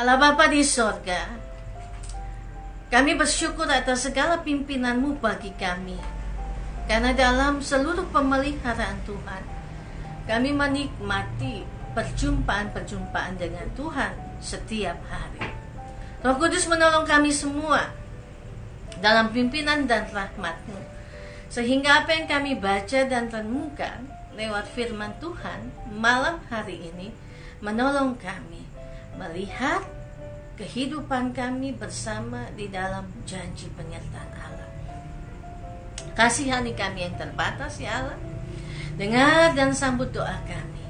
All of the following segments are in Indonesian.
Allah Bapa di sorga, kami bersyukur atas segala pimpinan-Mu bagi kami. Karena dalam seluruh pemeliharaan Tuhan, kami menikmati perjumpaan-perjumpaan dengan Tuhan setiap hari. Roh Kudus menolong kami semua dalam pimpinan dan rahmat-Mu, sehingga apa yang kami baca dan renungkan lewat firman Tuhan malam hari ini menolong kami melihat kehidupan kami bersama di dalam janji penyertaan Allah. Kasihani kami yang terbatas, ya Allah. Dengar dan sambut doa kami,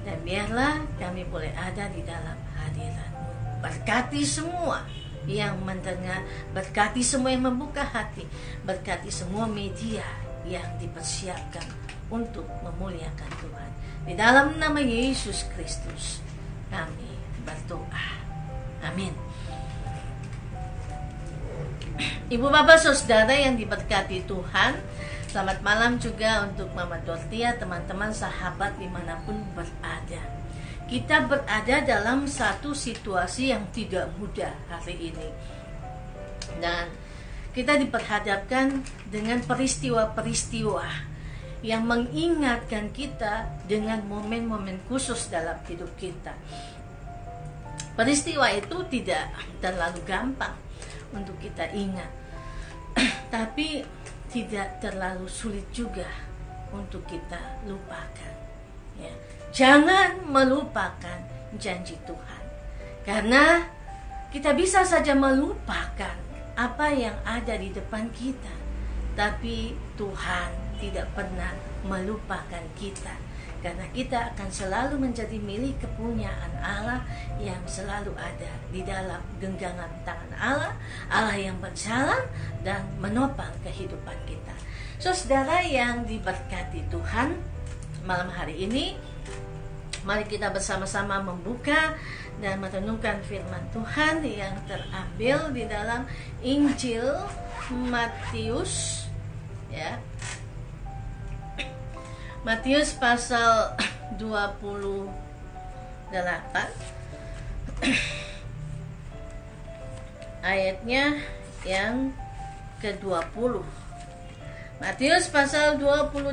dan biarlah kami boleh ada di dalam hadirat-Mu. Berkati semua yang mendengar, berkati semua yang membuka hati, berkati semua media yang dipersiapkan untuk memuliakan Tuhan. Di dalam nama Yesus Kristus kami berdoa. Amin. Ibu bapak saudara yang diberkati Tuhan, selamat malam juga untuk Mama Dortia, teman-teman sahabat dimanapun berada. Kita berada dalam satu situasi yang tidak mudah hari ini, dan kita diperhadapkan dengan peristiwa-peristiwa yang mengingatkan kita dengan momen-momen khusus dalam hidup kita. Peristiwa itu tidak terlalu gampang untuk kita ingat, tapi tidak terlalu sulit juga untuk kita lupakan. Ya. Jangan melupakan janji Tuhan, karena kita bisa saja melupakan apa yang ada di depan kita, tapi Tuhan tidak pernah melupakan kita, karena kita akan selalu menjadi milik kepunyaan Allah yang selalu ada di dalam genggaman tangan Allah, Allah yang berjalan dan menopang kehidupan kita. Saudara yang diberkati Tuhan, malam hari ini mari kita bersama-sama membuka dan merenungkan firman Tuhan yang terambil di dalam Injil Matius, ya. Matius pasal 28 ayatnya yang ke-20. Matius pasal 28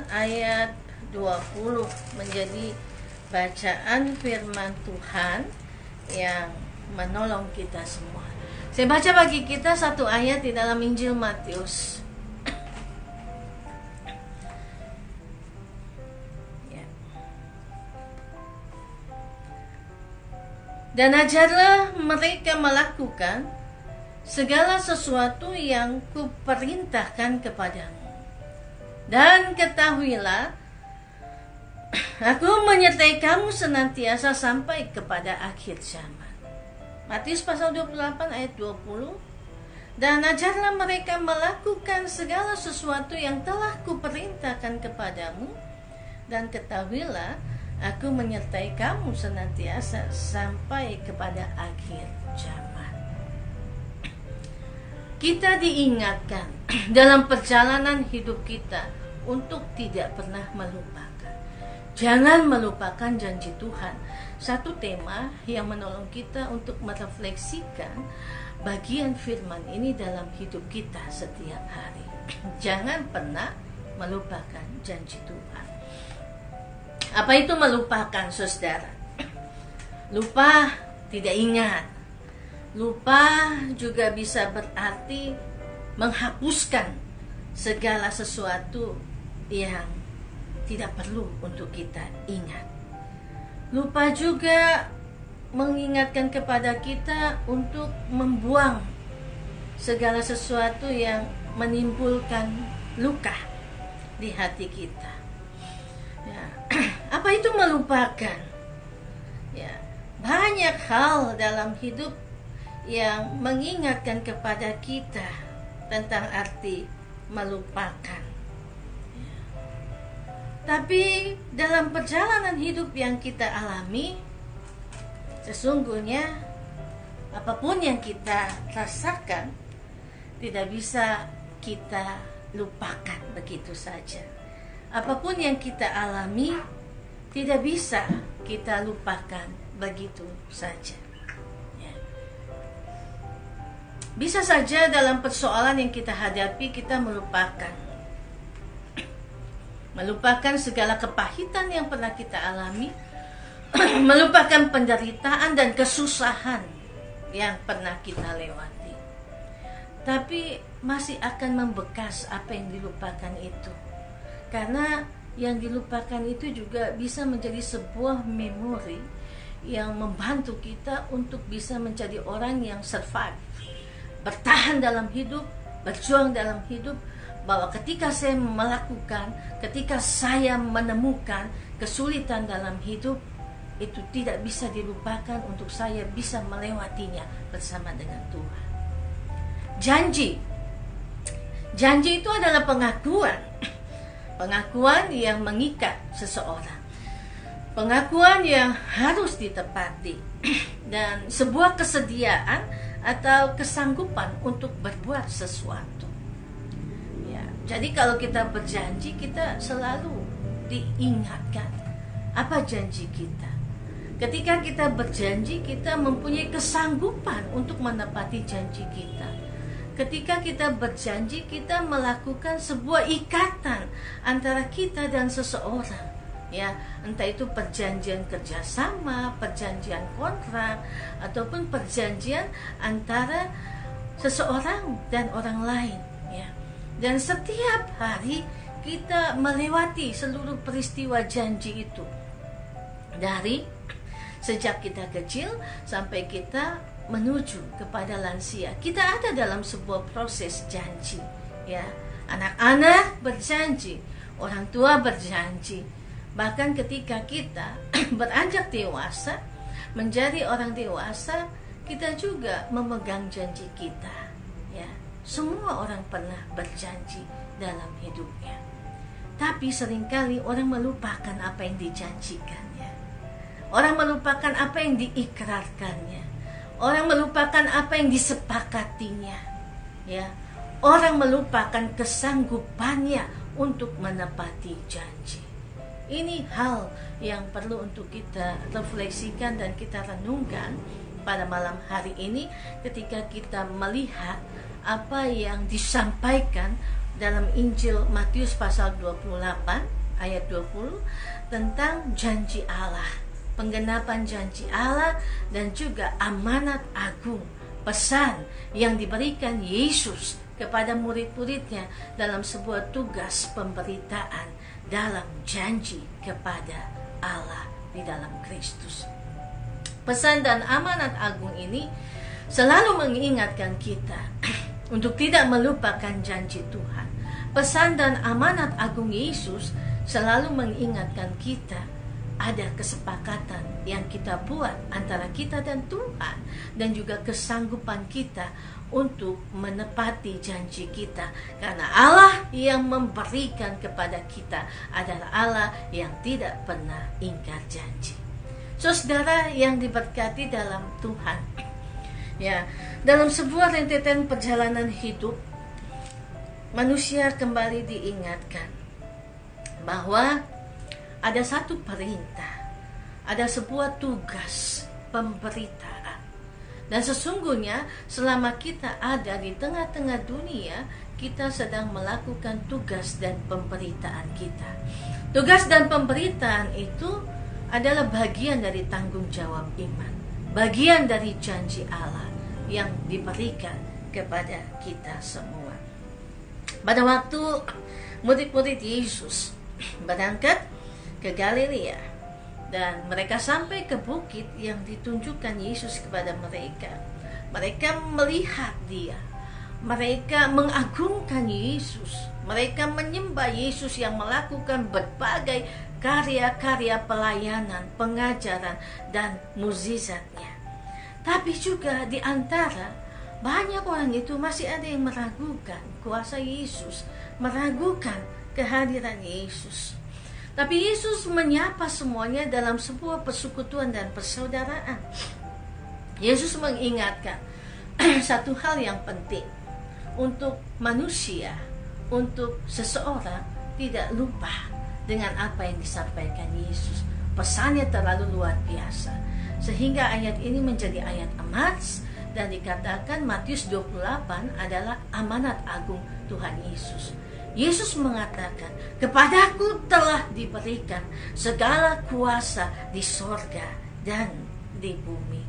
ayat 20 menjadi bacaan firman Tuhan yang menolong kita semua. Saya baca bagi kita satu ayat di dalam Injil Matius. Dan ajarlah mereka melakukan segala sesuatu yang kuperintahkan kepadamu. Dan ketahuilah, aku menyertai kamu senantiasa sampai kepada akhir zaman. Matius pasal 28 ayat 20. Dan ajarlah mereka melakukan segala sesuatu yang telah kuperintahkan kepadamu. Dan ketahuilah, aku menyertai kamu senantiasa sampai kepada akhir zaman. Kita diingatkan dalam perjalanan hidup kita untuk tidak pernah melupakan. Jangan melupakan janji Tuhan. Satu tema yang menolong kita untuk merefleksikan bagian firman ini dalam hidup kita setiap hari. Jangan pernah melupakan janji Tuhan. Apa itu melupakan, saudara? Lupa, tidak ingat. Lupa juga bisa berarti menghapuskan segala sesuatu yang tidak perlu untuk kita ingat. Lupa juga mengingatkan kepada kita untuk membuang segala sesuatu yang menimbulkan luka di hati kita. Ya. Apa itu melupakan? Ya, banyak hal dalam hidup yang mengingatkan kepada kita tentang arti melupakan. Ya. Tapi dalam perjalanan hidup yang kita alami, sesungguhnya apapun yang kita rasakan tidak bisa kita lupakan begitu saja. Apapun yang kita alami tidak bisa kita lupakan begitu saja. Bisa saja dalam persoalan yang kita hadapi kita melupakan segala kepahitan yang pernah kita alami, melupakan penderitaan dan kesusahan yang pernah kita lewati. Tapi masih akan membekas apa yang dilupakan itu. Karena yang dilupakan itu juga bisa menjadi sebuah memori yang membantu kita untuk bisa menjadi orang yang survive, bertahan dalam hidup, berjuang dalam hidup, bahwa ketika saya menemukan kesulitan dalam hidup, itu tidak bisa dilupakan untuk saya bisa melewatinya bersama dengan Tuhan. Janji itu adalah pengakuan yang mengikat seseorang, pengakuan yang harus ditepati, dan sebuah kesediaan atau kesanggupan untuk berbuat sesuatu. Ya, jadi kalau kita berjanji, kita selalu diingatkan apa janji kita. Ketika kita berjanji, kita mempunyai kesanggupan untuk menepati janji kita. Ketika kita berjanji, kita melakukan sebuah ikatan antara kita dan seseorang. Ya, entah itu perjanjian kerjasama, perjanjian kontrak, ataupun perjanjian antara seseorang dan orang lain. Ya, dan setiap hari kita melewati seluruh peristiwa janji itu, dari sejak kita kecil sampai kita menuju kepada lansia. Kita ada dalam sebuah proses janji. Ya, anak-anak berjanji, orang tua berjanji. Bahkan ketika kita beranjak dewasa, menjadi orang dewasa, kita juga memegang janji kita. Ya, semua orang pernah berjanji dalam hidupnya. Tapi seringkali orang melupakan apa yang dijanjikannya. Orang melupakan apa yang diikrarkannya. Orang melupakan apa yang disepakatinya. Ya, orang melupakan kesanggupannya untuk menepati janji. Ini hal yang perlu untuk kita refleksikan dan kita renungkan pada malam hari ini ketika kita melihat apa yang disampaikan dalam Injil Matius pasal 28 ayat 20 tentang janji Allah, penggenapan janji Allah, dan juga amanat agung, pesan yang diberikan Yesus kepada murid-muridnya dalam sebuah tugas pemberitaan dalam janji kepada Allah di dalam Kristus. Pesan dan amanat agung ini selalu mengingatkan kita untuk tidak melupakan janji Tuhan. Pesan dan amanat agung Yesus selalu mengingatkan kita ada kesepakatan yang kita buat antara kita dan Tuhan, dan juga kesanggupan kita untuk menepati janji kita, karena Allah yang memberikan kepada kita adalah Allah yang tidak pernah ingkar janji. Saudara yang diberkati dalam Tuhan, ya, dalam sebuah rentetan perjalanan hidup, manusia kembali diingatkan bahwa ada satu perintah, ada sebuah tugas pemberitaan. Dan sesungguhnya selama kita ada di tengah-tengah dunia, kita sedang melakukan tugas dan pemberitaan kita. Tugas dan pemberitaan itu adalah bagian dari tanggung jawab iman, bagian dari janji Allah yang diberikan kepada kita semua. Pada waktu murid-murid Yesus berangkat ke Galilea, dan mereka sampai ke bukit yang ditunjukkan Yesus kepada mereka. Mereka melihat Dia, mereka mengagungkan Yesus, mereka menyembah Yesus yang melakukan berbagai karya-karya pelayanan, pengajaran, dan mukjizatnya. Tapi juga di antara banyak orang itu masih ada yang meragukan kuasa Yesus, meragukan kehadiran Yesus. Tapi Yesus menyapa semuanya dalam sebuah persekutuan dan persaudaraan. Yesus mengingatkan satu hal yang penting untuk manusia, untuk seseorang tidak lupa dengan apa yang disampaikan Yesus. Pesannya terlalu luar biasa, sehingga ayat ini menjadi ayat emas Dan dikatakan Matius 28 adalah amanat agung Tuhan Yesus. Yesus mengatakan, kepadaku telah diberikan segala kuasa di sorga dan di bumi.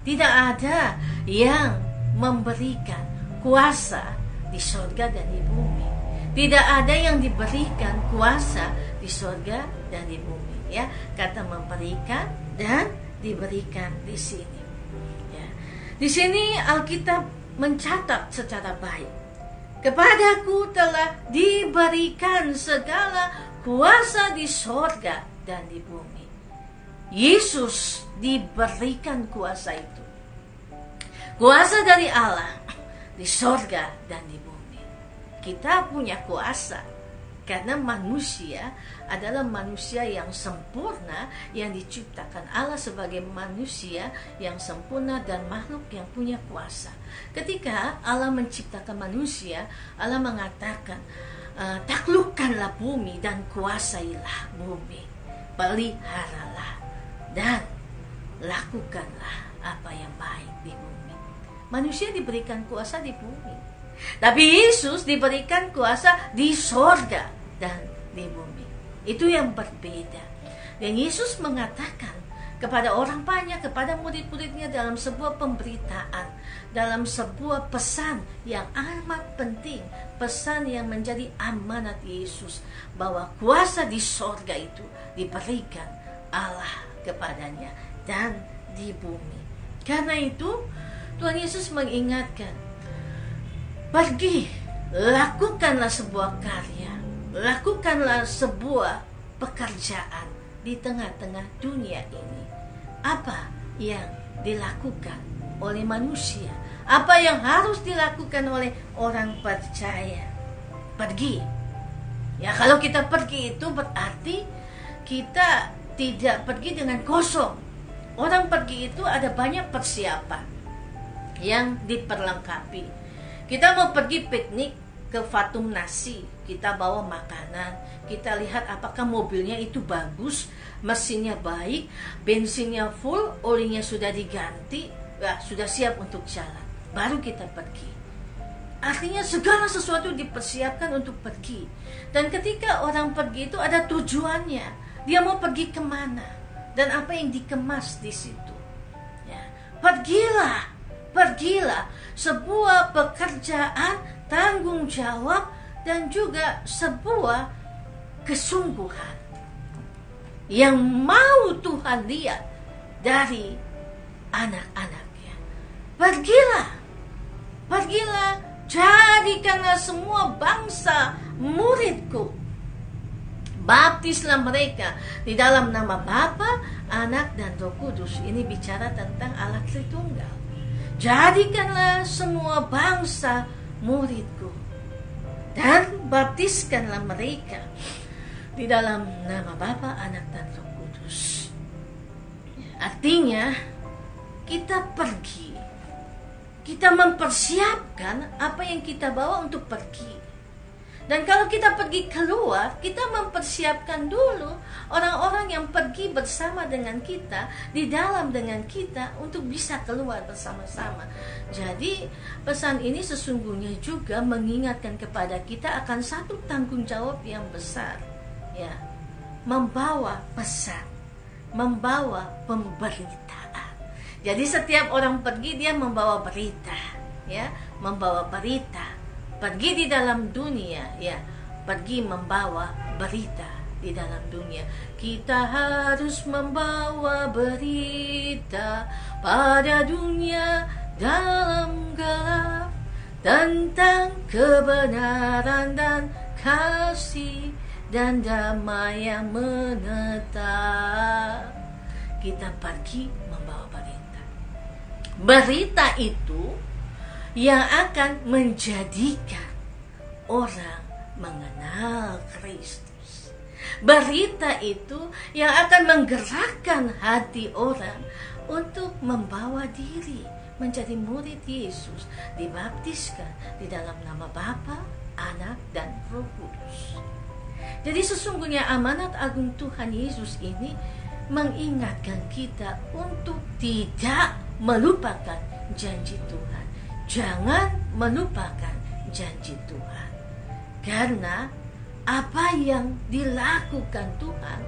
Tidak ada yang memberikan kuasa di sorga dan di bumi. Tidak ada yang diberikan kuasa di sorga dan di bumi. Ya, kata memberikan dan diberikan di sini. Ya. Di sini Alkitab mencatat secara baik. Kepadaku telah diberikan segala kuasa di sorga dan di bumi. Yesus diberikan kuasa itu. Kuasa dari Allah di sorga dan di bumi. Kita punya kuasa karena manusia adalah manusia yang sempurna, yang diciptakan Allah sebagai manusia yang sempurna dan makhluk yang punya kuasa. Ketika Allah menciptakan manusia, Allah mengatakan, taklukkanlah bumi dan kuasailah bumi, peliharalah dan lakukanlah apa yang baik di bumi. Manusia diberikan kuasa di bumi, tapi Yesus diberikan kuasa di sorga dan di bumi. Itu yang berbeda. Dan Yesus mengatakan kepada orang banyak, kepada murid-muridnya dalam sebuah pemberitaan, dalam sebuah pesan yang amat penting, pesan yang menjadi amanat Yesus, bahwa kuasa di sorga itu diberikan Allah kepadanya dan di bumi. Karena itu Tuhan Yesus mengingatkan, pergi, lakukanlah sebuah karya, lakukanlah sebuah pekerjaan di tengah-tengah dunia ini. Apa yang dilakukan oleh manusia? Apa yang harus dilakukan oleh orang percaya? Pergi. Ya, kalau kita pergi itu berarti kita tidak pergi dengan kosong. Orang pergi itu ada banyak persiapan yang diperlengkapi. Kita mau pergi piknik ke Fatum Nasi, kita bawa makanan, kita lihat apakah mobilnya itu bagus, mesinnya baik, bensinnya full, olinya sudah diganti, ya, sudah siap untuk jalan, baru kita pergi. Artinya segala sesuatu dipersiapkan untuk pergi. Dan ketika orang pergi itu ada tujuannya, dia mau pergi kemana dan apa yang dikemas di situ. Ya, pergilah, sebuah pekerjaan, tanggung jawab, dan juga sebuah kesungguhan yang mau Tuhan lihat dari anak-anaknya. Pergilah, jadikanlah semua bangsa muridku. Baptislah mereka di dalam nama Bapa, Anak, dan Roh Kudus. Ini bicara tentang Allah Tritunggal. Jadikanlah semua bangsa muridku dan baptiskanlah mereka di dalam nama Bapa, Anak, dan Roh Kudus. Artinya kita pergi, kita mempersiapkan apa yang kita bawa untuk pergi. Dan kalau kita pergi keluar, kita mempersiapkan dulu orang-orang yang pergi bersama dengan kita, di dalam dengan kita, untuk bisa keluar bersama-sama. Jadi pesan ini sesungguhnya juga mengingatkan kepada kita akan satu tanggung jawab yang besar, ya, membawa pesan, membawa pemberitaan. Jadi setiap orang pergi dia membawa berita, ya, membawa berita. Pergi di dalam dunia, ya, pergi membawa berita di dalam dunia. Kita harus membawa berita pada dunia dalam gelap tentang kebenaran dan kasih dan damai yang menetap. Kita pergi membawa berita. Berita itu yang akan menjadikan orang mengenal Kristus. Berita itu yang akan menggerakkan hati orang untuk membawa diri menjadi murid Yesus, dibaptiskan di dalam nama Bapa, Anak, dan Roh Kudus. Jadi sesungguhnya amanat agung Tuhan Yesus ini mengingatkan kita untuk tidak melupakan janji Tuhan. Jangan melupakan janji Tuhan. Karena apa yang dilakukan Tuhan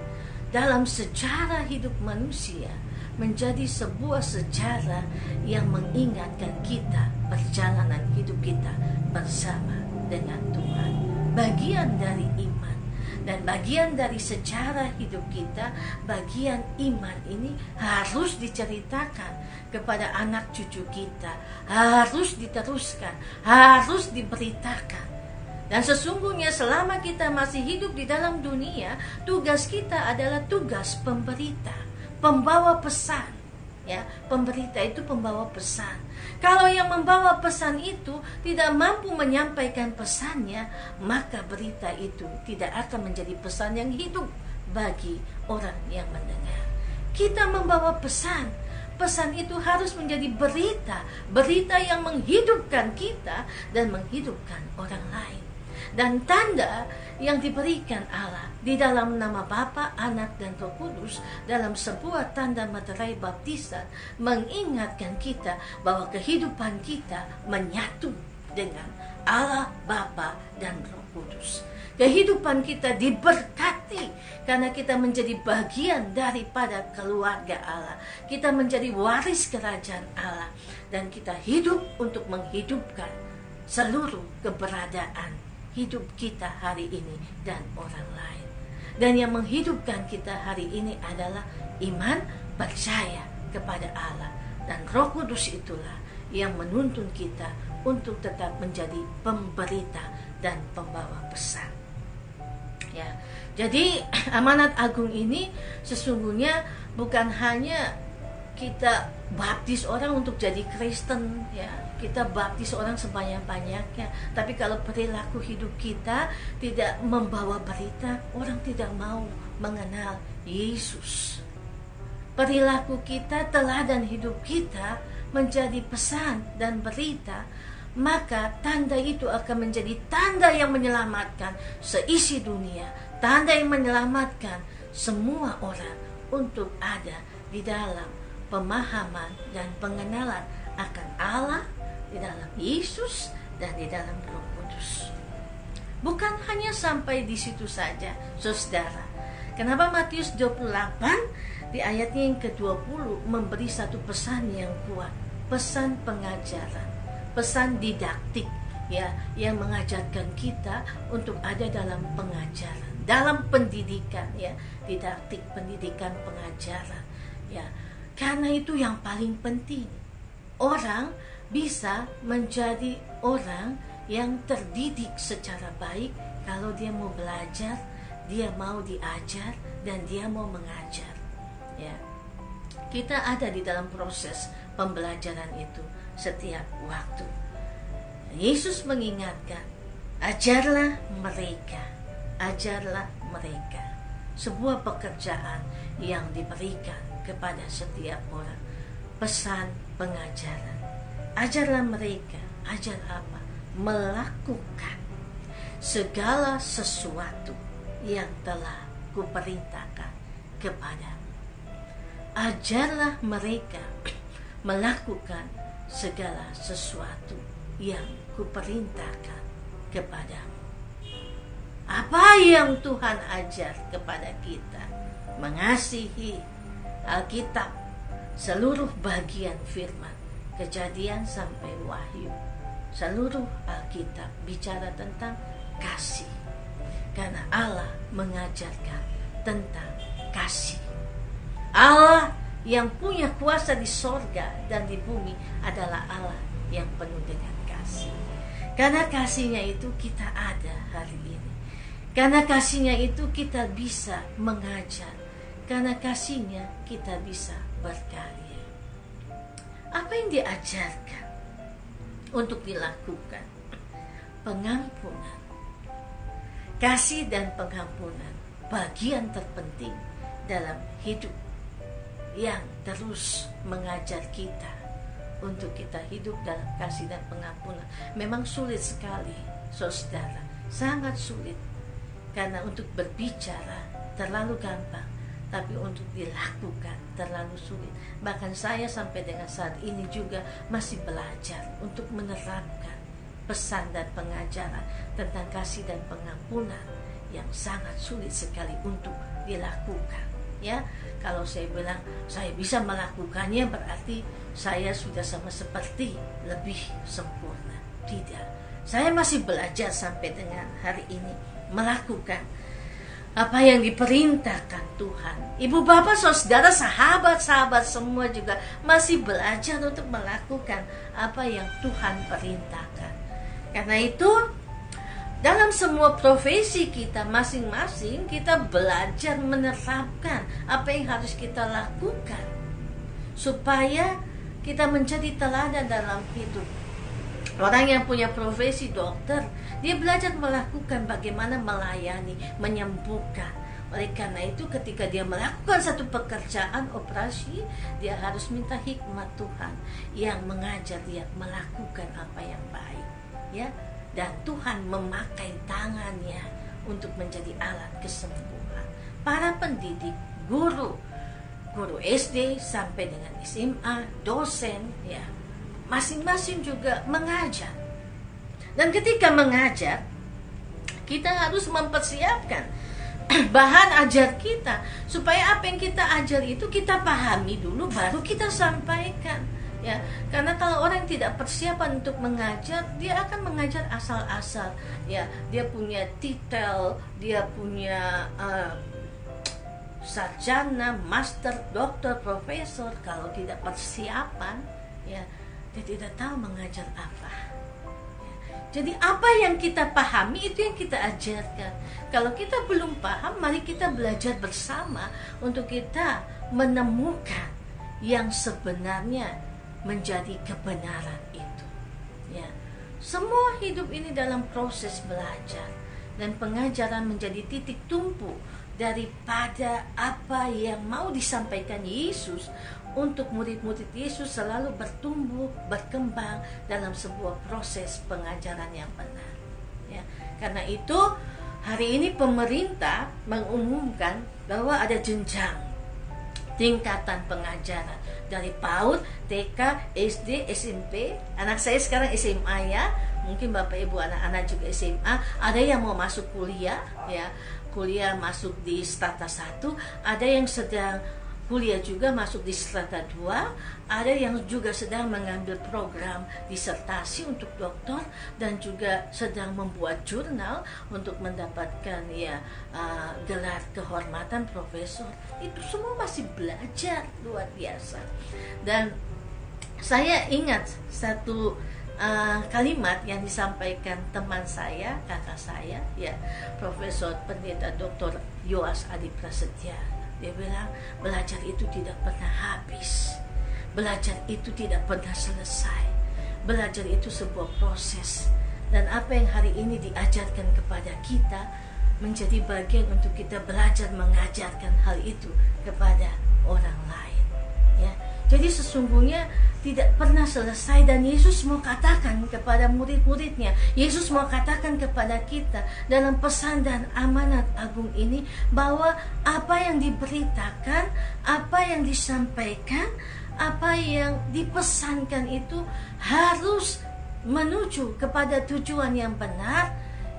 dalam sejarah hidup manusia menjadi sebuah sejarah yang mengingatkan kita perjalanan hidup kita bersama dengan Tuhan. Bagian dari iman dan bagian dari sejarah hidup kita, bagian iman ini harus diceritakan kepada anak cucu kita, harus diteruskan, harus diberitakan. Dan sesungguhnya selama kita masih hidup di dalam dunia, tugas kita adalah tugas pemberita, pembawa pesan. Ya, pemberita itu pembawa pesan. Kalau yang membawa pesan itu tidak mampu menyampaikan pesannya, maka berita itu tidak akan menjadi pesan yang hidup bagi orang yang mendengar. Kita membawa pesan. Pesan itu harus menjadi berita, berita yang menghidupkan kita dan menghidupkan orang lain. Dan tanda yang diberikan Allah di dalam nama Bapa, Anak, dan Roh Kudus dalam sebuah tanda materai baptisan mengingatkan kita bahwa kehidupan kita menyatu dengan Allah, Bapa, dan Roh Kudus. Kehidupan kita diberkati karena kita menjadi bagian daripada keluarga Allah. Kita menjadi waris kerajaan Allah dan kita hidup untuk menghidupkan seluruh keberadaan hidup kita hari ini dan orang lain. Dan yang menghidupkan kita hari ini adalah iman, percaya kepada Allah. Dan Roh Kudus itulah yang menuntun kita untuk tetap menjadi pemberita dan pembawa pesan. Ya, jadi amanat agung ini sesungguhnya bukan hanya kita baptis orang untuk jadi Kristen, ya, kita baptis orang sebanyak-banyaknya, tapi kalau perilaku hidup kita tidak membawa berita, orang tidak mau mengenal Yesus. Perilaku kita, teladan hidup kita menjadi pesan dan berita, maka tanda itu akan menjadi tanda yang menyelamatkan seisi dunia, tanda yang menyelamatkan semua orang untuk ada di dalam pemahaman dan pengenalan akan Allah, di dalam Yesus, dan di dalam Roh Kudus. Bukan hanya sampai di situ saja, saudara. Kenapa Matius 28 di ayatnya yang ke-20 memberi satu pesan yang kuat, pesan pengajaran, pesan didaktik, ya, yang mengajarkan kita untuk ada dalam pengajaran, dalam pendidikan, ya, didaktik, pendidikan, pengajaran, ya. Karena itu yang paling penting. Orang bisa menjadi orang yang terdidik secara baik kalau dia mau belajar, dia mau diajar, dan dia mau mengajar. Ya, kita ada di dalam proses pembelajaran itu setiap waktu. Yesus mengingatkan, ajarlah mereka, ajarlah mereka. Sebuah pekerjaan yang diberikan kepada setiap orang, pesan pengajaran. Ajarlah mereka, ajar apa? Melakukan segala sesuatu yang telah kuperintahkan kepadamu. Ajarlah mereka melakukan segala sesuatu yang kuperintahkan kepadamu. Apa yang Tuhan ajar kepada kita? Mengasihi Alkitab, seluruh bagian firman, Kejadian sampai Wahyu. Seluruh Alkitab bicara tentang kasih. Karena Allah mengajarkan tentang kasih. Allah yang punya kuasa di sorga dan di bumi adalah Allah yang penuh dengan kasih. Karena kasihnya itu kita ada hari ini. Karena kasihnya itu kita bisa mengajar. Karena kasihnya kita bisa berkarya. Apa yang diajarkan untuk dilakukan? Pengampunan. Kasih dan pengampunan bagian terpenting dalam hidup yang terus mengajar kita untuk kita hidup dalam kasih dan pengampunan. Memang sulit sekali, saudara, sangat sulit, karena untuk berbicara terlalu gampang, tapi untuk dilakukan terlalu sulit. Bahkan saya sampai dengan saat ini juga masih belajar untuk menerapkan pesan dan pengajaran tentang kasih dan pengampunan yang sangat sulit sekali untuk dilakukan. Ya, kalau saya bilang saya bisa melakukannya, berarti saya sudah sama seperti lebih sempurna. Tidak, saya masih belajar sampai dengan hari ini melakukan apa yang diperintahkan Tuhan. Ibu bapak, saudara, sahabat-sahabat semua juga masih belajar untuk melakukan apa yang Tuhan perintahkan. Karena itu, dalam semua profesi kita masing-masing, kita belajar menerapkan apa yang harus kita lakukan supaya kita menjadi teladan dalam hidup. Orang yang punya profesi dokter, dia belajar melakukan bagaimana melayani, menyembuhkan. Oleh karena itu, ketika dia melakukan satu pekerjaan operasi, dia harus minta hikmat Tuhan yang mengajar dia melakukan apa yang baik, ya. Dan Tuhan memakai tangannya untuk menjadi alat kesembuhan. Para pendidik, guru SD sampai dengan SMA, dosen, ya, masing-masing juga mengajar. Dan ketika mengajar, kita harus mempersiapkan bahan ajar kita supaya apa yang kita ajar itu kita pahami dulu, baru kita sampaikan. Ya, karena kalau orang tidak persiapan untuk mengajar, dia akan mengajar asal-asal. Ya, dia punya titel, dia punya sarjana, master, doktor, profesor. Kalau tidak persiapan, ya, dia tidak tahu mengajar apa. Ya, jadi apa yang kita pahami itu yang kita ajarkan. Kalau kita belum paham, mari kita belajar bersama untuk kita menemukan yang sebenarnya menjadi kebenaran itu. Ya, semua hidup ini dalam proses belajar, dan pengajaran menjadi titik tumpu daripada apa yang mau disampaikan Yesus untuk murid-murid Yesus selalu bertumbuh, berkembang dalam sebuah proses pengajaran yang benar. Ya, karena itu hari ini pemerintah mengumumkan bahwa ada jenjang tingkatan pengajaran dari PAUD, TK, SD, SMP. Anak saya sekarang SMA, ya. Mungkin Bapak Ibu anak-anak juga SMA. Ada yang mau masuk kuliah, ya. Kuliah masuk di strata 1, ada yang sedang kuliah juga masuk di strata 2, ada yang juga sedang mengambil program disertasi untuk doktor, dan juga sedang membuat jurnal untuk mendapatkan gelar kehormatan profesor. Itu semua masih belajar luar biasa. Dan saya ingat satu kalimat yang disampaikan teman saya, kakak saya, ya, Profesor Pendeta Dr. Yoas Adi Prasetya. Dia bilang, belajar itu tidak pernah habis. Belajar itu tidak pernah selesai. Belajar itu sebuah proses. Dan apa yang hari ini diajarkan kepada kita menjadi bagian untuk kita belajar mengajarkan hal itu kepada orang lain. Ya. Jadi sesungguhnya tidak pernah selesai, dan Yesus mau katakan kepada murid-muridnya, Yesus mau katakan kepada kita dalam pesan dan amanat agung ini, bahwa apa yang diberitakan, apa yang disampaikan, apa yang dipesankan itu harus menuju kepada tujuan yang benar,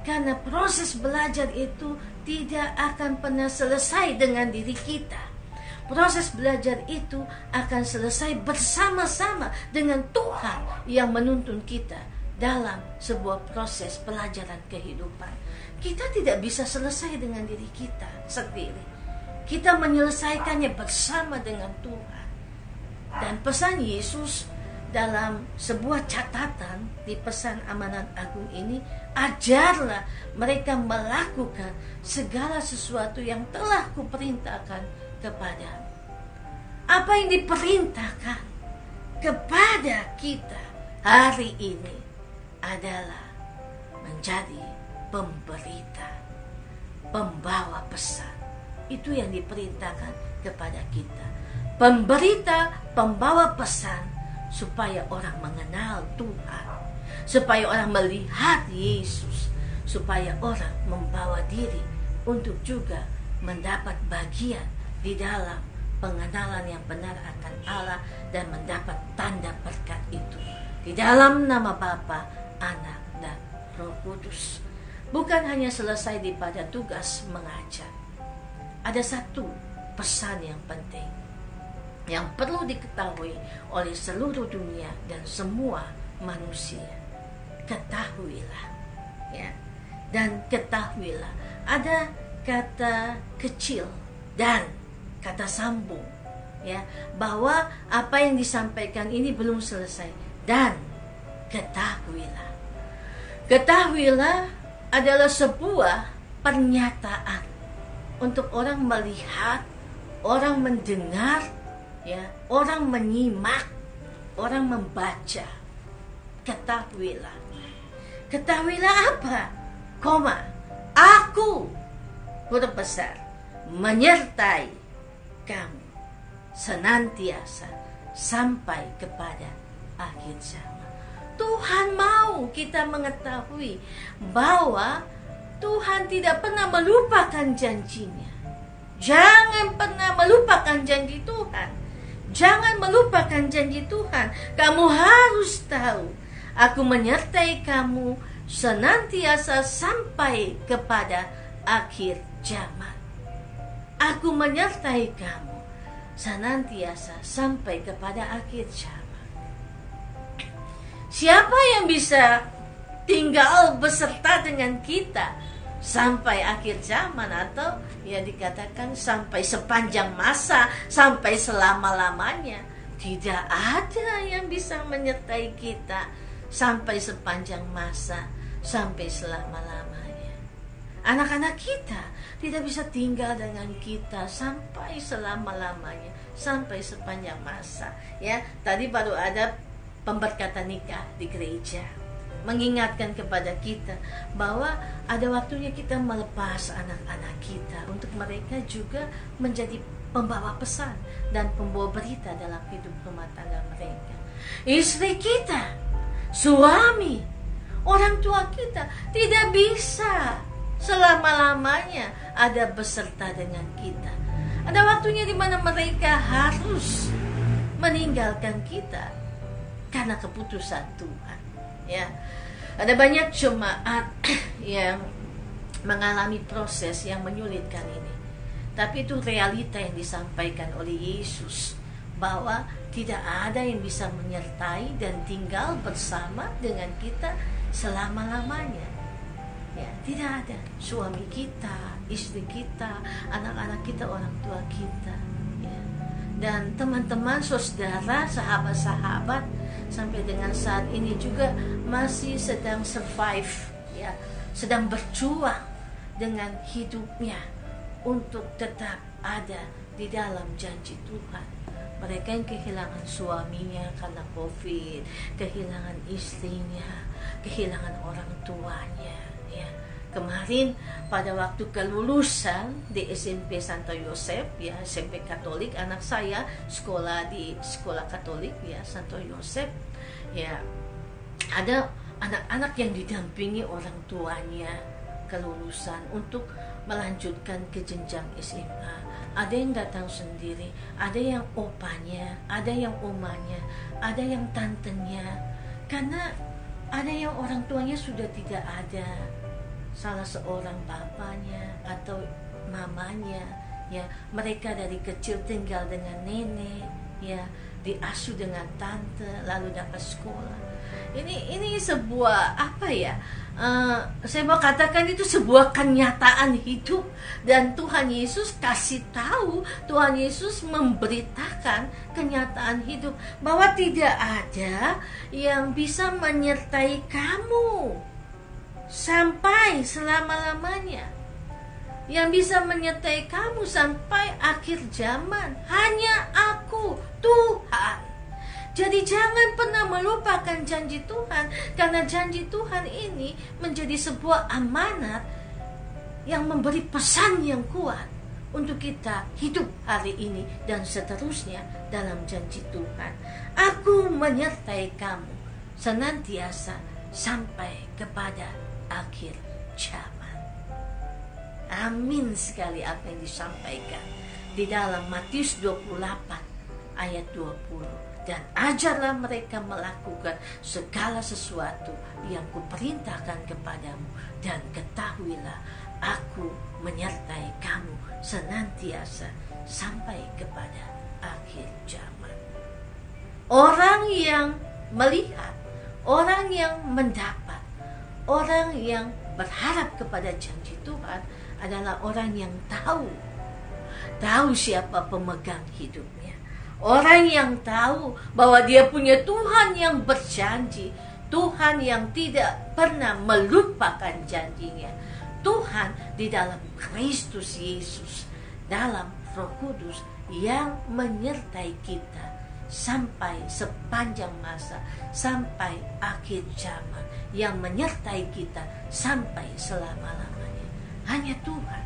karena proses belajar itu tidak akan pernah selesai dengan diri kita. Proses belajar itu akan selesai bersama-sama dengan Tuhan yang menuntun kita dalam sebuah proses pelajaran kehidupan. Kita tidak bisa selesai dengan diri kita sendiri. Kita menyelesaikannya bersama dengan Tuhan. Dan pesan Yesus dalam sebuah catatan di pesan amanat agung ini, ajarlah mereka melakukan segala sesuatu yang telah kuperintahkan kepada. Apa yang diperintahkan kepada kita hari ini adalah menjadi pemberita, pembawa pesan. Itu yang diperintahkan kepada kita. Pemberita, pembawa pesan, supaya orang mengenal Tuhan, supaya orang melihat Yesus, supaya orang membawa diri untuk juga mendapat bagian di dalam pengenalan yang benar akan Allah dan mendapat tanda berkat itu. Di dalam nama Bapa, Anak, dan Roh Kudus. Bukan hanya selesai pada tugas mengajar. Ada satu pesan yang penting yang perlu diketahui oleh seluruh dunia dan semua manusia. Ketahuilah, ya. Dan ketahuilah, ada kata kecil dan kata sambung, ya, bahwa apa yang disampaikan ini belum selesai. Dan ketahuilah. Ketahuilah adalah sebuah pernyataan untuk orang melihat, orang mendengar, ya, orang menyimak, orang membaca. Ketahuilah. Ketahuilah apa? Aku, huruf besar, menyertai kamu senantiasa sampai kepada akhir zaman. Tuhan mau kita mengetahui bahwa Tuhan tidak pernah melupakan janjinya. Jangan pernah melupakan janji Tuhan. Jangan melupakan janji Tuhan. Kamu harus tahu, aku menyertai kamu senantiasa sampai kepada akhir zaman. Aku menyertai kamu senantiasa sampai kepada akhir zaman. Siapa yang bisa tinggal beserta dengan kita sampai akhir zaman, atau ya dikatakan sampai sepanjang masa, sampai selama-lamanya? Tidak ada yang bisa menyertai kita sampai sepanjang masa, sampai selama-lamanya. Anak-anak kita tidak bisa tinggal dengan kita sampai selama-lamanya, sampai sepanjang masa. Ya, tadi baru ada pemberkatan nikah di gereja, mengingatkan kepada kita bahwa ada waktunya kita melepas anak-anak kita untuk mereka juga menjadi pembawa pesan dan pembawa berita dalam hidup rumah tangga mereka. Istri kita, suami, orang tua kita tidak bisa selama-lamanya ada beserta dengan kita. Ada waktunya di mana mereka harus meninggalkan kita karena keputusan Tuhan. Ya, ada banyak jemaat yang mengalami proses yang menyulitkan ini. Tapi itu realita yang disampaikan oleh Yesus, bahwa tidak ada yang bisa menyertai dan tinggal bersama dengan kita selama-lamanya. Ya, tidak ada. Suami kita, istri kita, anak-anak kita, orang tua kita, ya. Dan teman-teman, saudara, sahabat-sahabat sampai dengan saat ini juga masih sedang survive, ya, sedang berjuang dengan hidupnya untuk tetap ada di dalam janji Tuhan. Mereka yang kehilangan suaminya karena COVID, kehilangan istrinya, kehilangan orang tuanya, ya. Kemarin pada waktu kelulusan di SMP Santo Yosef, ya, SMP Katolik, anak saya sekolah di sekolah Katolik, ya, Santo Yosef, ya, ada anak-anak yang didampingi orang tuanya kelulusan untuk melanjutkan ke jenjang SMA. Ada yang datang sendiri, ada yang opanya, ada yang omanya, ada yang tantenya, karena ada yang orang tuanya sudah tidak ada, salah seorang bapaknya atau mamanya, ya, mereka dari kecil tinggal dengan nenek, ya, diasuh dengan tante, lalu dapat sekolah. Ini sebuah apa ya? Saya mau katakan itu sebuah kenyataan hidup, dan Tuhan Yesus kasih tahu, Tuhan Yesus memberitakan kenyataan hidup bahwa tidak ada yang bisa menyertai kamu sampai selama-lamanya. Yang bisa menyertai kamu sampai akhir zaman hanya Aku, Tuhan. Jadi jangan pernah melupakan janji Tuhan, karena janji Tuhan ini menjadi sebuah amanat yang memberi pesan yang kuat untuk kita hidup hari ini dan seterusnya dalam janji Tuhan. Aku menyertai kamu senantiasa sampai kepada akhir zaman. Amin sekali apa yang disampaikan di dalam Matius 28 ayat 20. Dan ajarlah mereka melakukan segala sesuatu yang kuperintahkan kepadamu, dan ketahuilah aku menyertai kamu senantiasa sampai kepada akhir zaman. Orang yang melihat, orang yang mendapat, orang yang berharap kepada janji Tuhan adalah orang yang tahu siapa pemegang hidupnya. Orang yang tahu bahwa dia punya Tuhan yang berjanji, Tuhan yang tidak pernah melupakan janjinya, Tuhan di dalam Kristus Yesus, dalam Roh Kudus yang menyertai kita sampai sepanjang masa, sampai akhir zaman, yang menyertai kita sampai selama-lamanya. Hanya Tuhan.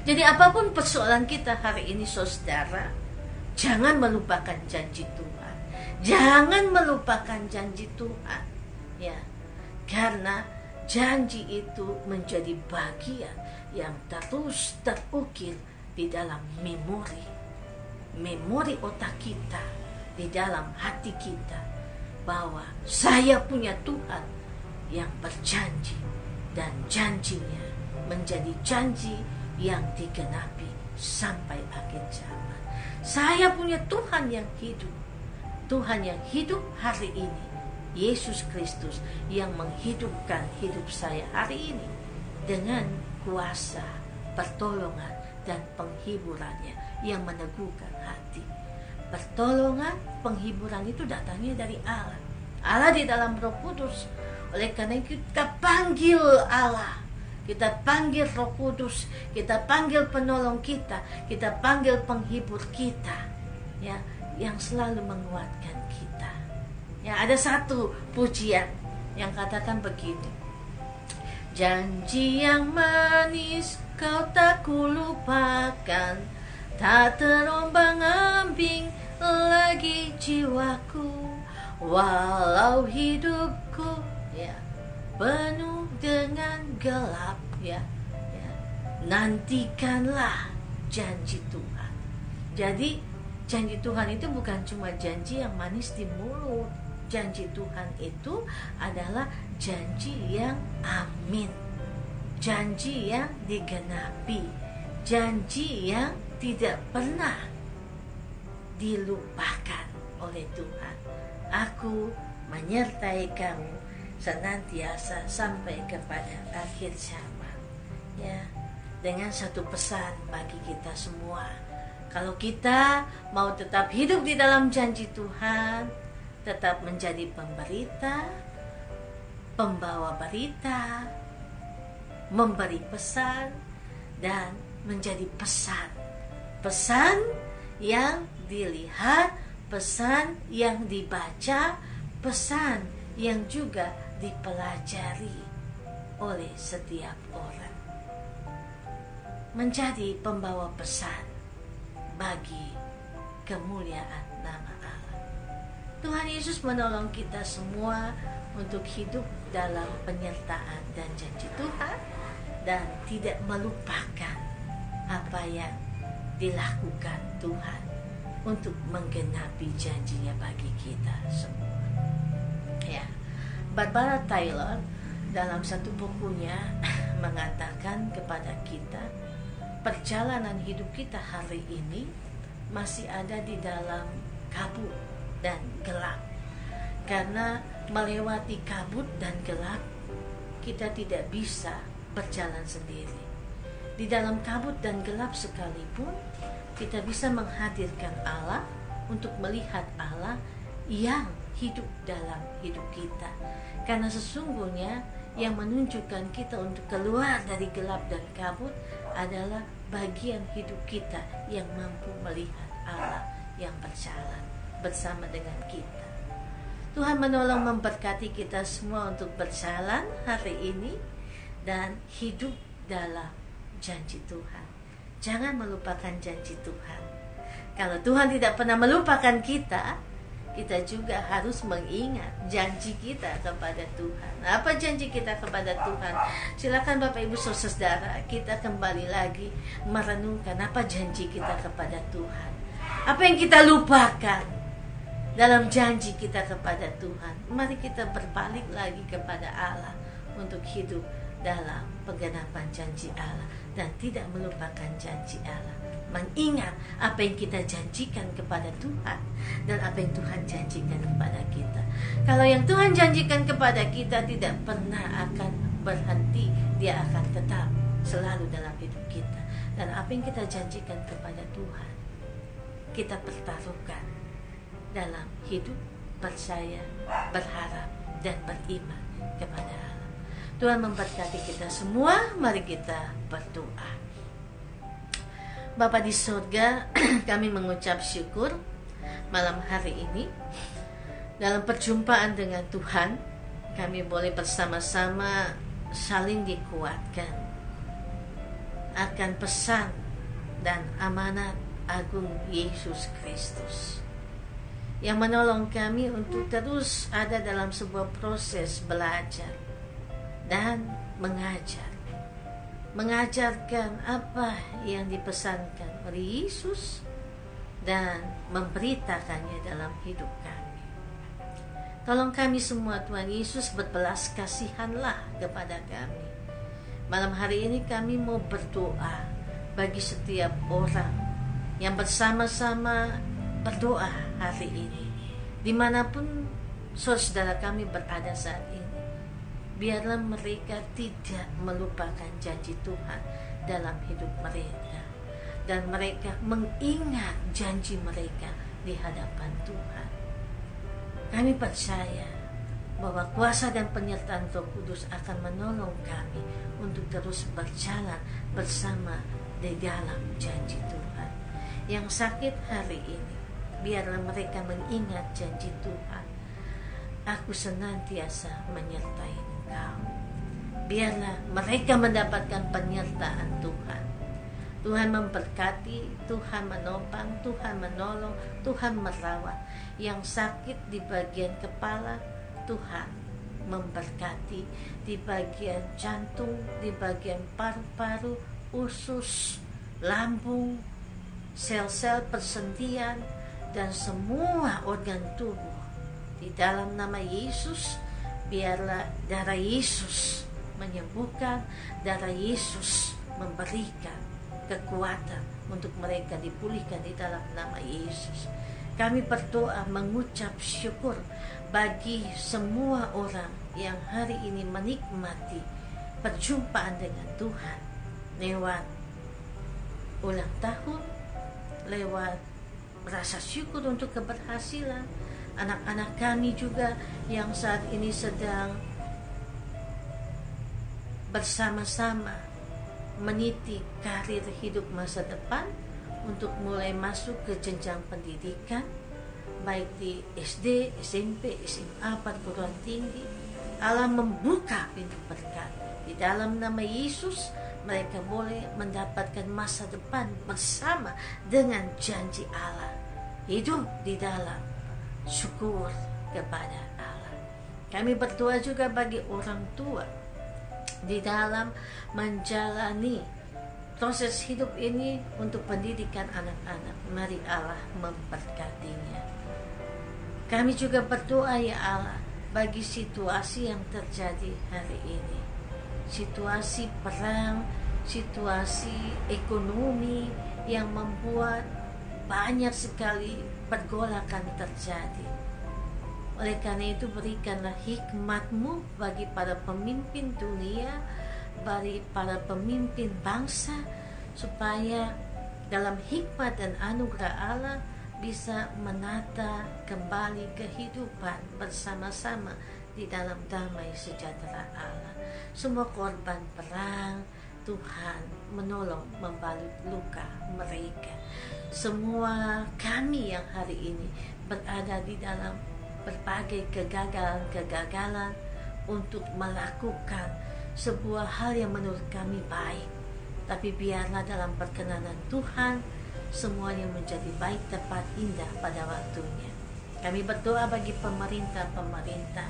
Jadi apapun persoalan kita hari ini, saudara, jangan melupakan janji Tuhan. Jangan melupakan janji Tuhan. Ya, karena janji itu menjadi bagian yang terus terukir di dalam memori otak kita, di dalam hati kita, bahwa saya punya Tuhan yang berjanji, dan janjinya menjadi janji yang digenapi sampai akhir zaman. Saya punya Tuhan yang hidup, Tuhan yang hidup hari ini, Yesus Kristus yang menghidupkan hidup saya hari ini dengan kuasa, pertolongan, dan penghiburannya yang meneguhkan hati. Pertolongan, penghiburan itu datangnya dari Allah. Allah di dalam Roh Kudus. Oleh karena itu kita panggil Allah, kita panggil Roh Kudus, kita panggil penolong kita panggil penghibur kita, ya, yang selalu menguatkan kita. Ya, ada satu pujian yang katakan begini: janji yang manis kau tak kulupakan, tak terombang-ambing lagi jiwaku, walau hidupku ya penuh dengan gelap, ya. Nantikanlah janji Tuhan. Jadi janji Tuhan itu bukan cuma janji yang manis di mulut. Janji Tuhan itu adalah janji yang amin, janji yang digenapi, janji yang tidak pernah dilupakan oleh Tuhan. Aku menyertai kamu senantiasa sampai kepada akhir zaman. Ya, dengan satu pesan bagi kita semua. Kalau kita mau tetap hidup di dalam janji Tuhan, tetap menjadi pemberita, pembawa berita, memberi pesan, dan menjadi pesan. Pesan yang dilihat, pesan yang dibaca, pesan yang juga dipelajari oleh setiap orang. Menjadi pembawa pesan bagi kemuliaan nama Allah. Tuhan Yesus menolong kita semua untuk hidup dalam penyertaan dan janji Tuhan, dan tidak melupakan apa yang dilakukan Tuhan untuk menggenapi janjinya bagi kita semua. Ya, Barbara Taylor dalam satu bukunya mengatakan kepada kita, perjalanan hidup kita hari ini masih ada di dalam kabut dan gelap. Karena melewati kabut dan gelap, kita tidak bisa berjalan sendiri. Di dalam kabut dan gelap sekalipun, kita bisa menghadirkan Allah untuk melihat Allah yang hidup dalam hidup kita. Karena sesungguhnya yang menunjukkan kita untuk keluar dari gelap dan kabut adalah bagian hidup kita yang mampu melihat Allah yang berjalan bersama dengan kita. Tuhan menolong memberkati kita semua untuk berjalan hari ini dan hidup dalam janji Tuhan. Jangan melupakan janji Tuhan. Kalau Tuhan tidak pernah melupakan kita, kita juga harus mengingat janji kita kepada Tuhan. Apa janji kita kepada Tuhan? Silakan Bapak Ibu Saudara, kita kembali lagi merenungkan apa janji kita kepada Tuhan. Apa yang kita lupakan dalam janji kita kepada Tuhan. Mari kita berbalik lagi kepada Allah untuk hidup dalam penggenapan janji Allah dan tidak melupakan janji Allah. Mengingat apa yang kita janjikan kepada Tuhan dan apa yang Tuhan janjikan kepada kita. Kalau yang Tuhan janjikan kepada kita tidak pernah akan berhenti, dia akan tetap selalu dalam hidup kita. Dan apa yang kita janjikan kepada Tuhan, kita pertaruhkan dalam hidup, percaya, berharap, dan beriman kepada Allah. Tuhan memberkati kita semua. Mari kita berdoa. Bapa di surga, kami mengucap syukur malam hari ini. Dalam perjumpaan dengan Tuhan, kami boleh bersama-sama saling dikuatkan akan pesan dan amanat agung Yesus Kristus yang menolong kami untuk terus ada dalam sebuah proses belajar dan mengajarkan apa yang dipesankan oleh Yesus dan memberitakannya dalam hidup kami. Tolong kami semua Tuhan Yesus, berbelas kasihanlah kepada kami. Malam hari ini kami mau berdoa bagi setiap orang yang bersama-sama berdoa hari ini, dimanapun saudara kami berada saat ini. Biarlah mereka tidak melupakan janji Tuhan dalam hidup mereka, dan mereka mengingat janji mereka di hadapan Tuhan. Kami percaya bahwa kuasa dan penyertaan Roh Kudus akan menolong kami untuk terus berjalan bersama di dalam janji Tuhan. Yang sakit hari ini, biarlah mereka mengingat janji Tuhan. Aku senantiasa menyertai Engkau. Biarlah mereka mendapatkan penyertaan Tuhan. Tuhan memberkati, Tuhan menopang, Tuhan menolong, Tuhan merawat. Yang sakit di bagian kepala, Tuhan memberkati. Di bagian jantung, di bagian paru-paru, usus, lambung, sel-sel persendian, dan semua organ tubuh. Di dalam nama Yesus, biarlah darah Yesus menyembuhkan, darah Yesus memberikan kekuatan untuk mereka dipulihkan di dalam nama Yesus. Kami berdoa mengucap syukur bagi semua orang yang hari ini menikmati perjumpaan dengan Tuhan lewat ulang tahun, lewat rasa syukur untuk keberhasilan. Anak-anak kami juga yang saat ini sedang bersama-sama meniti karir hidup masa depan untuk mulai masuk ke jenjang pendidikan, baik di SD, SMP, SMA, perguruan tinggi. Allah membuka pintu berkat. Di dalam nama Yesus, mereka boleh mendapatkan masa depan bersama dengan janji Allah. Hidup di dalam syukur kepada Allah. Kami berdoa juga bagi orang tua di dalam menjalani proses hidup ini untuk pendidikan anak-anak. Mari Allah memberkatinya. Kami juga berdoa ya Allah bagi situasi yang terjadi hari ini. Situasi perang, situasi ekonomi yang membuat banyak sekali pergolakan terjadi. Oleh karena itu, berikanlah hikmat-Mu bagi para pemimpin dunia, bagi para pemimpin bangsa, supaya dalam hikmat dan anugerah Allah bisa menata kembali kehidupan bersama-sama di dalam damai sejahtera Allah. Semua korban perang, Tuhan menolong membalut luka mereka. Semua kami yang hari ini berada di dalam berbagai kegagalan untuk melakukan sebuah hal yang menurut kami baik, tapi biarlah dalam perkenanan Tuhan semuanya menjadi baik, tepat, indah pada waktunya. Kami berdoa bagi pemerintah-pemerintah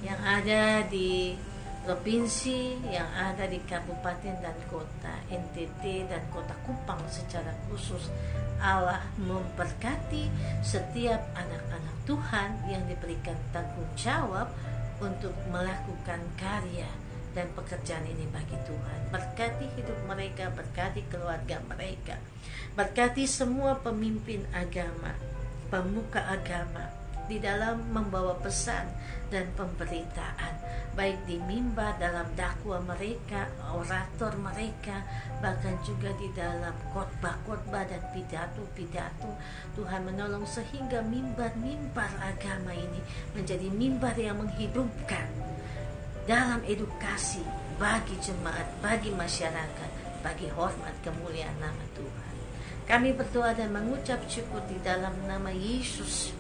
yang ada di provinsi, yang ada di kabupaten dan kota NTT dan kota Kupang secara khusus. Allah memberkati setiap anak-anak Tuhan yang diberikan tanggung jawab untuk melakukan karya dan pekerjaan ini bagi Tuhan. Berkati hidup mereka, berkati keluarga mereka, berkati semua pemimpin agama, pemuka agama di dalam membawa pesan dan pemberitaan, baik di mimbar, dalam dakwah mereka, orator mereka, bahkan juga di dalam khotbah-khotbah dan pidato-pidato. Tuhan menolong sehingga mimbar-mimbar agama ini menjadi mimbar yang menghidupkan dalam edukasi bagi jemaat, bagi masyarakat, bagi hormat kemuliaan nama Tuhan. Kami berdoa dan mengucap syukur di dalam nama Yesus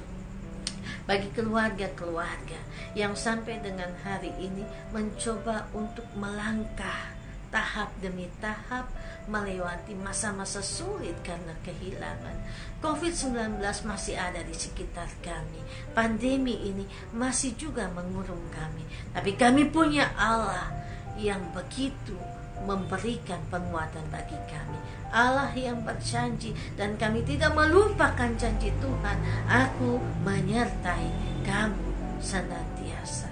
bagi keluarga-keluarga yang sampai dengan hari ini mencoba untuk melangkah tahap demi tahap melewati masa-masa sulit karena kehilangan. COVID-19 masih ada di sekitar kami. Pandemi ini masih juga mengurung kami. Tapi kami punya Allah yang begitu memberikan penguatan bagi kami. Allah yang berjanji dan kami tidak melupakan janji Tuhan. Aku menyertai kamu senantiasa.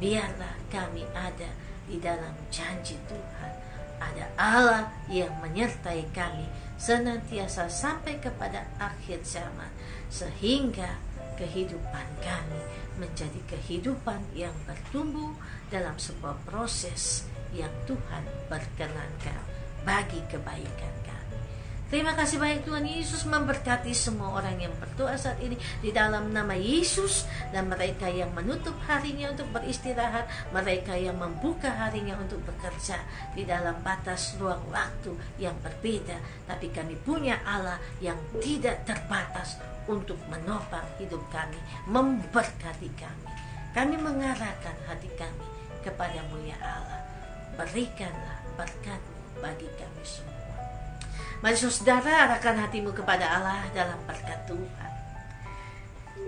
Biarlah kami ada di dalam janji Tuhan. Ada Allah yang menyertai kami senantiasa sampai kepada akhir zaman, sehingga kehidupan kami menjadi kehidupan yang bertumbuh dalam sebuah proses yang Tuhan berkenankan bagi kebaikan kami. Terima kasih banyak Tuhan Yesus, memberkati semua orang yang berdoa saat ini di dalam nama Yesus, dan mereka yang menutup harinya untuk beristirahat, mereka yang membuka harinya untuk bekerja di dalam batas ruang waktu yang berbeda. Tapi kami punya Allah yang tidak terbatas untuk menopang hidup kami, memberkati kami. Kami mengarahkan hati kami kepadamu ya Allah. Berikanlah berkat-Mu bagi kami semua. Mari saudara, arahkan hatimu kepada Allah dalam berkat Tuhan.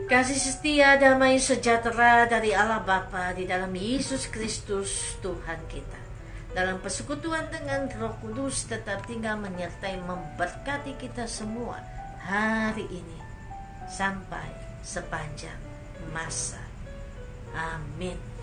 Kasih setia, damai sejahtera dari Allah Bapa di dalam Yesus Kristus Tuhan kita, dalam persekutuan dengan Roh Kudus tetap tinggal menyertai memberkati kita semua hari ini sampai sepanjang masa. Amin.